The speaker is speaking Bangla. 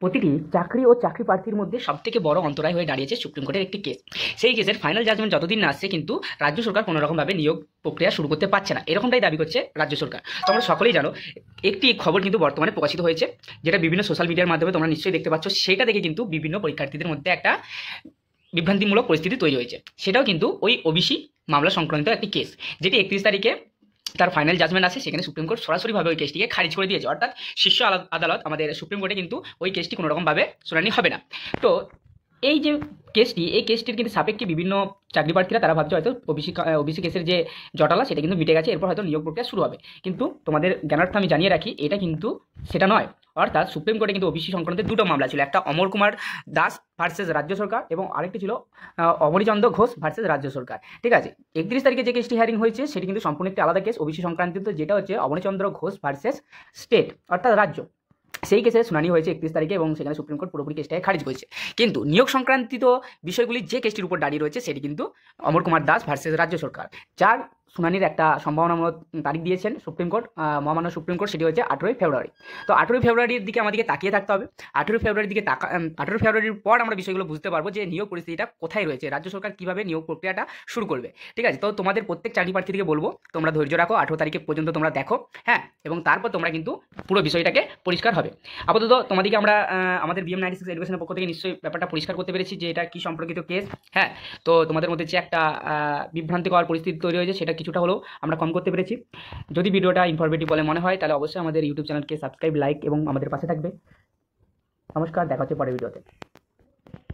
প্রতিটি চাকরি ও চাকরি প্রার্থীর মধ্যে সবথেকে বড় অন্তরায় হয়ে দাঁড়িয়েছে সুপ্রিম কোর্টের একটি কেস। সেই কেসের ফাইনাল জাজমেন্ট যতদিন না আসছে কিন্তু রাজ্য সরকার কোনো রকমভাবে নিয়োগ প্রক্রিয়া শুরু করতে পারছে না, এরকমটাই দাবি করছে রাজ্য সরকার। তো আমরা সকলেই জানো, একটি খবর কিন্তু বর্তমানে প্রকাশিত হয়েছে, যেটা বিভিন্ন সোশ্যাল মিডিয়ার মাধ্যমে তোমরা নিশ্চয়ই দেখতে পাচ্ছ। সেটা দেখে কিন্তু বিভিন্ন পরীক্ষার্থীদের মধ্যে একটা বিভ্রান্তিমূলক পরিস্থিতি তৈরি হয়েছে। সেটাও কিন্তু ওই ওবিসি মামলা সংক্রান্ত একটি কেস, যেটি 31 তারিখে তার ফাইনাল জাজমেন্ট আছে। সেখানে সুপ্রিম কোর্ট সরাসরিভাবে ওই কেসটিকে খারিজ করে দিয়েছে, অর্থাৎ শীর্ষ আদালত আমাদের সুপ্রিম কোর্টে কিন্তু ওই কেসটি কোনো রকমভাবে শুনানি হবে না। তো এই যে এই কেসটির কিন্তু সাপেক্ষে বিভিন্ন চাকরি প্রার্থীরা তারা ভাবছে হয়তো ওবিসি কেসের যে জটালা সেটা কিন্তু মিটে গেছে, এরপর হয়তো নিয়োগ প্রক্রিয়া শুরু হবে। কিন্তু তোমাদের জ্ঞানার্থে আমি জানিয়ে রাখি, এটা কিন্তু সেটা নয়। অর্থাৎ সুপ্রিম কোর্টে কিন্তু ওবিসি সংক্রান্ত দুটো মামলা ছিল, একটা অমর কুমার দাস ভার্সেস রাজ্য সরকার এবং আরেকটি ছিল অমরিচন্দ্র ঘোষ ভার্সেস রাজ্য সরকার। ঠিক আছে, 31 তারিখে যে কেসটি হিয়ারিং হয়েছে সেটি কিন্তু সম্পূর্ণ একটি আলাদা কেস ওবিসি সংক্রান্ত, যেটা হচ্ছে অমরিচন্দ্র ঘোষ ভার্সেস স্টেট অর্থাৎ রাজ্য। সেই কেসে শুনানি হয়েছে 31 তারিখে এবং সেখানে সুপ্রিম কোর্ট পুরোপুরি কেসটাকে খারিজ করেছে। কিন্তু নিয়োগ সংক্রান্তিত বিষয়গুলি যে কেসটির উপর দাঁড়িয়ে রয়েছে সেটি কিন্তু অমর কুমার দাস ভার্সেস রাজ্য সরকার, যার শুনানির একটা সম্ভাবনামূলক তারিখ দিয়েছেন সুপ্রিম কোর্ট, মহামান্য সুপ্রিম কোর্ট। সেটি হচ্ছে 18ই ফেব্রুয়ারি। তো 18ই ফেব্রুয়ারির দিকে আমাদেরকে তাকিয়ে থাকতে হবে। 18ই ফেব্রুয়ারির দিকে 18ই ফেব্রুয়ারির পর আমরা বিষয়গুলো বুঝতে পারবো যে নিয়োগ পরিস্থিতিটা কোথায় রয়েছে, রাজ্য সরকার কীভাবে নিয়োগ প্রক্রিয়াটা শুরু করবে। ঠিক আছে, তো তোমাদের প্রত্যেক চাকরি প্রার্থীকে বলবো তোমরা ধৈর্য রাখো, 18 তারিখে পর্যন্ত তোমরা দেখো, হ্যাঁ, এবং তারপর তোমরা কিন্তু পুরো বিষয়টাকে পরিষ্কার হবে। আপাতত তোমাদেরকে আমরা আমাদের BM96 এডুকেশনের পক্ষ থেকে নিশ্চয়ই ব্যাপারটা পরিষ্কার করতে পেরেছি যে এটা কী সম্পর্কিত কেস। হ্যাঁ, তো তোমাদের মধ্যে যে একটা বিভ্রান্তিকর পরিস্থিতি তৈরি হয়েছে সেটা কিছুটা হলেও আমরা কম করতে পেরেছি। যদি ভিডিওটা ইনফরমেটিভ বলে মনে হয় তাহলে অবশ্যই আমাদের ইউটিউব চ্যানেলকে সাবস্ক্রাইব, লাইক এবং আমাদের পাশে থাকবে। নমস্কার, দেখা হচ্ছে পরের ভিডিওতে।